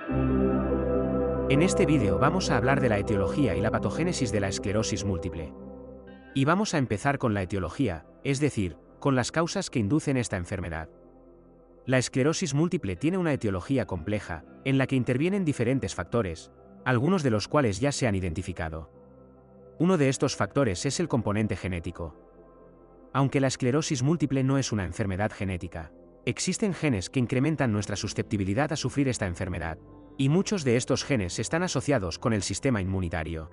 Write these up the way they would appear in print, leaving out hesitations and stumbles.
En este vídeo vamos a hablar de la etiología y la patogénesis de la esclerosis múltiple. Y vamos a empezar con la etiología, es decir, con las causas que inducen esta enfermedad. La esclerosis múltiple tiene una etiología compleja, en la que intervienen diferentes factores, algunos de los cuales ya se han identificado. Uno de estos factores es el componente genético. Aunque la esclerosis múltiple no es una enfermedad genética, existen genes que incrementan nuestra susceptibilidad a sufrir esta enfermedad, y muchos de estos genes están asociados con el sistema inmunitario.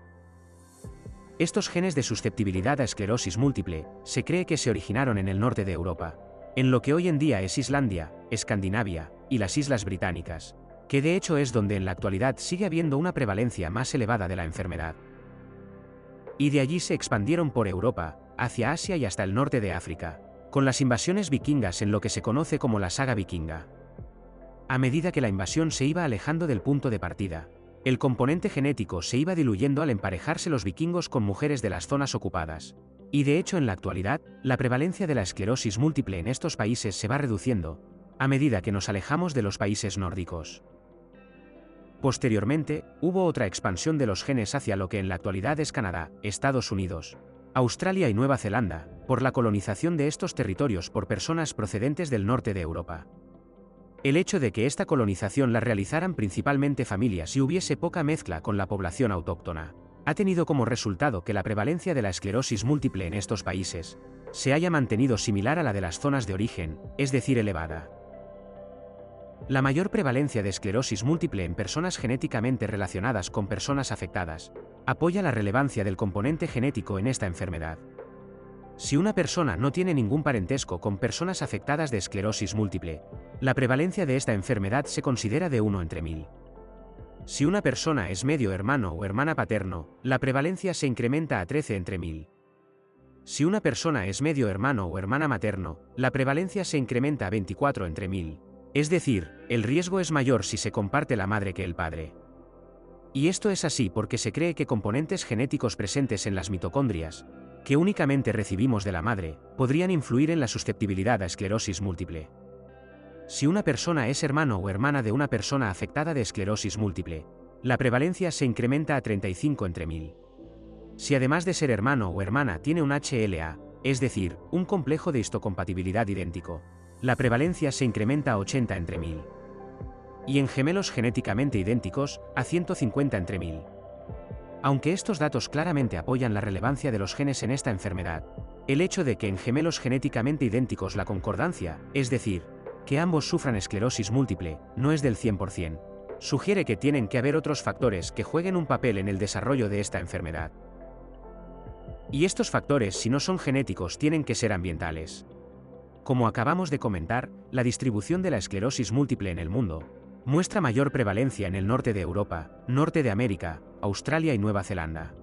Estos genes de susceptibilidad a esclerosis múltiple se cree que se originaron en el norte de Europa, en lo que hoy en día es Islandia, Escandinavia y las Islas Británicas, que de hecho es donde en la actualidad sigue habiendo una prevalencia más elevada de la enfermedad. Y de allí se expandieron por Europa, hacia Asia y hasta el norte de África, con las invasiones vikingas en lo que se conoce como la saga vikinga. A medida que la invasión se iba alejando del punto de partida, el componente genético se iba diluyendo al emparejarse los vikingos con mujeres de las zonas ocupadas. Y de hecho en la actualidad, la prevalencia de la esclerosis múltiple en estos países se va reduciendo, a medida que nos alejamos de los países nórdicos. Posteriormente, hubo otra expansión de los genes hacia lo que en la actualidad es Canadá, Estados Unidos, Australia y Nueva Zelanda, por la colonización de estos territorios por personas procedentes del norte de Europa. El hecho de que esta colonización la realizaran principalmente familias y hubiese poca mezcla con la población autóctona, ha tenido como resultado que la prevalencia de la esclerosis múltiple en estos países se haya mantenido similar a la de las zonas de origen, es decir, elevada. La mayor prevalencia de esclerosis múltiple en personas genéticamente relacionadas con personas afectadas apoya la relevancia del componente genético en esta enfermedad. Si una persona no tiene ningún parentesco con personas afectadas de esclerosis múltiple, la prevalencia de esta enfermedad se considera de 1 entre 1000. Si una persona es medio hermano o hermana paterno, la prevalencia se incrementa a 13 entre 1000. Si una persona es medio hermano o hermana materno, la prevalencia se incrementa a 24 entre 1000. Es decir, el riesgo es mayor si se comparte la madre que el padre. Y esto es así porque se cree que componentes genéticos presentes en las mitocondrias, que únicamente recibimos de la madre, podrían influir en la susceptibilidad a esclerosis múltiple. Si una persona es hermano o hermana de una persona afectada de esclerosis múltiple, la prevalencia se incrementa a 35 entre 1000. Si además de ser hermano o hermana tiene un HLA, es decir, un complejo de histocompatibilidad idéntico, la prevalencia se incrementa a 80 entre 1000. Y en gemelos genéticamente idénticos, a 150 entre 1000. Aunque estos datos claramente apoyan la relevancia de los genes en esta enfermedad, el hecho de que en gemelos genéticamente idénticos la concordancia, es decir, que ambos sufran esclerosis múltiple, no es del 100%, sugiere que tienen que haber otros factores que jueguen un papel en el desarrollo de esta enfermedad. Y estos factores, si no son genéticos, tienen que ser ambientales. Como acabamos de comentar, la distribución de la esclerosis múltiple en el mundo muestra mayor prevalencia en el norte de Europa, norte de América, Australia y Nueva Zelanda.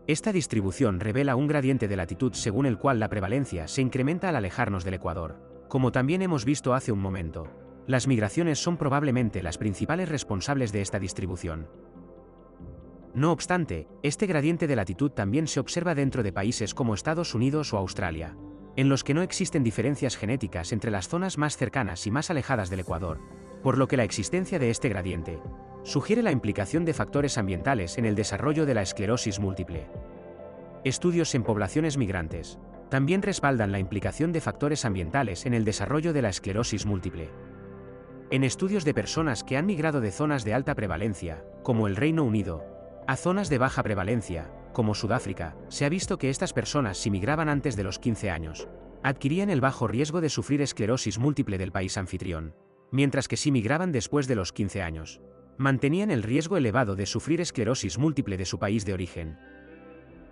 Esta distribución revela un gradiente de latitud según el cual la prevalencia se incrementa al alejarnos del Ecuador. Como también hemos visto hace un momento, las migraciones son probablemente las principales responsables de esta distribución. No obstante, este gradiente de latitud también se observa dentro de países como Estados Unidos o Australia, en los que no existen diferencias genéticas entre las zonas más cercanas y más alejadas del Ecuador, por lo que la existencia de este gradiente sugiere la implicación de factores ambientales en el desarrollo de la esclerosis múltiple. Estudios en poblaciones migrantes también respaldan la implicación de factores ambientales en el desarrollo de la esclerosis múltiple. En estudios de personas que han migrado de zonas de alta prevalencia, como el Reino Unido, a zonas de baja prevalencia, como Sudáfrica, se ha visto que estas personas, si migraban antes de los 15 años, adquirían el bajo riesgo de sufrir esclerosis múltiple del país anfitrión, mientras que si migraban después de los 15 años, mantenían el riesgo elevado de sufrir esclerosis múltiple de su país de origen.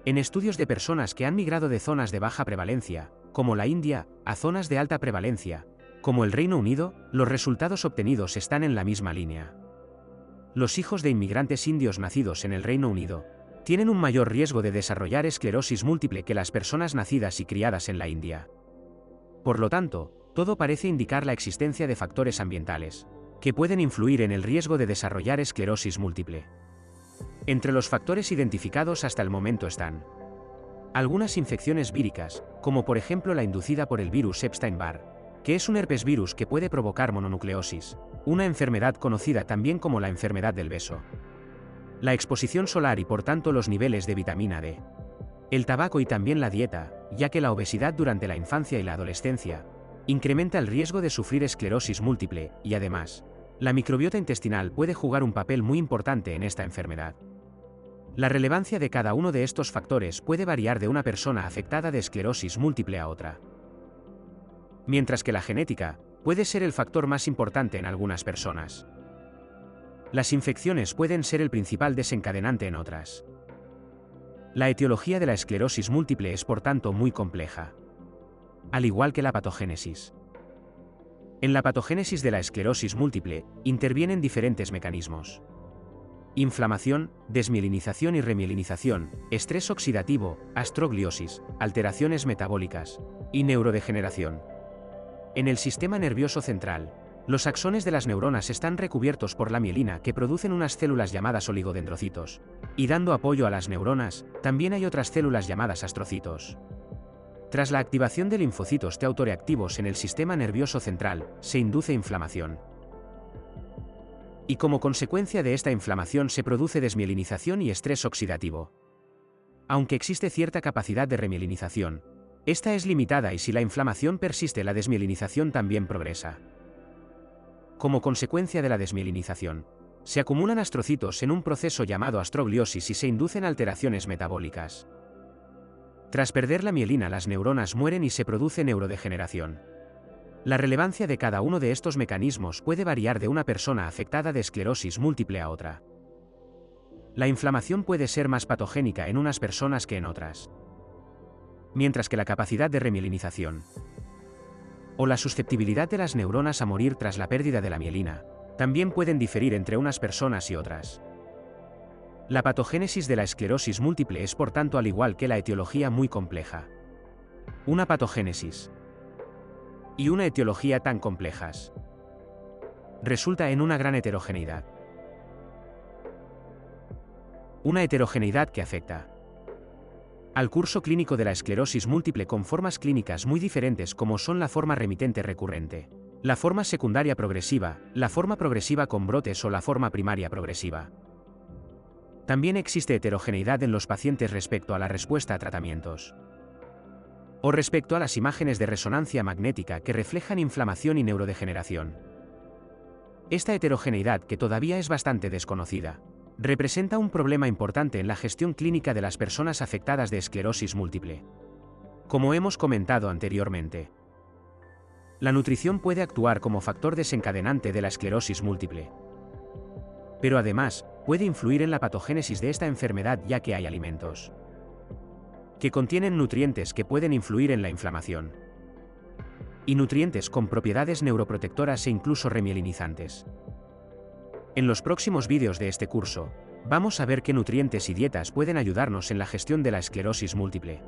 En estudios de personas que han migrado de zonas de baja prevalencia, como la India, a zonas de alta prevalencia, como el Reino Unido, los resultados obtenidos están en la misma línea. Los hijos de inmigrantes indios nacidos en el Reino Unido tienen un mayor riesgo de desarrollar esclerosis múltiple que las personas nacidas y criadas en la India. Por lo tanto, todo parece indicar la existencia de factores ambientales que pueden influir en el riesgo de desarrollar esclerosis múltiple. Entre los factores identificados hasta el momento están algunas infecciones víricas, como por ejemplo la inducida por el virus Epstein-Barr, que es un herpesvirus que puede provocar mononucleosis, una enfermedad conocida también como la enfermedad del beso. La exposición solar y por tanto los niveles de vitamina D, el tabaco y también la dieta, ya que la obesidad durante la infancia y la adolescencia incrementa el riesgo de sufrir esclerosis múltiple, y además, la microbiota intestinal puede jugar un papel muy importante en esta enfermedad. La relevancia de cada uno de estos factores puede variar de una persona afectada de esclerosis múltiple a otra. Mientras que la genética puede ser el factor más importante en algunas personas. Las infecciones pueden ser el principal desencadenante en otras. La etiología de la esclerosis múltiple es por tanto muy compleja, al igual que la patogénesis. En la patogénesis de la esclerosis múltiple, intervienen diferentes mecanismos. Inflamación, desmielinización y remielinización, estrés oxidativo, astrogliosis, alteraciones metabólicas y neurodegeneración. En el sistema nervioso central, los axones de las neuronas están recubiertos por la mielina que producen unas células llamadas oligodendrocitos, y dando apoyo a las neuronas, también hay otras células llamadas astrocitos. Tras la activación de linfocitos T autoreactivos en el sistema nervioso central, se induce inflamación. Y como consecuencia de esta inflamación se produce desmielinización y estrés oxidativo. Aunque existe cierta capacidad de remielinización, esta es limitada y si la inflamación persiste, la desmielinización también progresa. Como consecuencia de la desmielinización, se acumulan astrocitos en un proceso llamado astrogliosis y se inducen alteraciones metabólicas. Tras perder la mielina, las neuronas mueren y se produce neurodegeneración. La relevancia de cada uno de estos mecanismos puede variar de una persona afectada de esclerosis múltiple a otra. La inflamación puede ser más patogénica en unas personas que en otras. Mientras que la capacidad de remielinización o la susceptibilidad de las neuronas a morir tras la pérdida de la mielina también pueden diferir entre unas personas y otras. La patogénesis de la esclerosis múltiple es por tanto, al igual que la etiología, muy compleja. Una patogénesis y una etiología tan complejas resulta en una gran heterogeneidad. Una heterogeneidad que afecta al curso clínico de la esclerosis múltiple con formas clínicas muy diferentes como son la forma remitente recurrente, la forma secundaria progresiva, la forma progresiva con brotes o la forma primaria progresiva. También existe heterogeneidad en los pacientes respecto a la respuesta a tratamientos o respecto a las imágenes de resonancia magnética que reflejan inflamación y neurodegeneración. Esta heterogeneidad, que todavía es bastante desconocida, representa un problema importante en la gestión clínica de las personas afectadas de esclerosis múltiple. Como hemos comentado anteriormente, la nutrición puede actuar como factor desencadenante de la esclerosis múltiple. Pero además, puede influir en la patogénesis de esta enfermedad, ya que hay alimentos que contienen nutrientes que pueden influir en la inflamación, y nutrientes con propiedades neuroprotectoras e incluso remielinizantes. En los próximos vídeos de este curso, vamos a ver qué nutrientes y dietas pueden ayudarnos en la gestión de la esclerosis múltiple.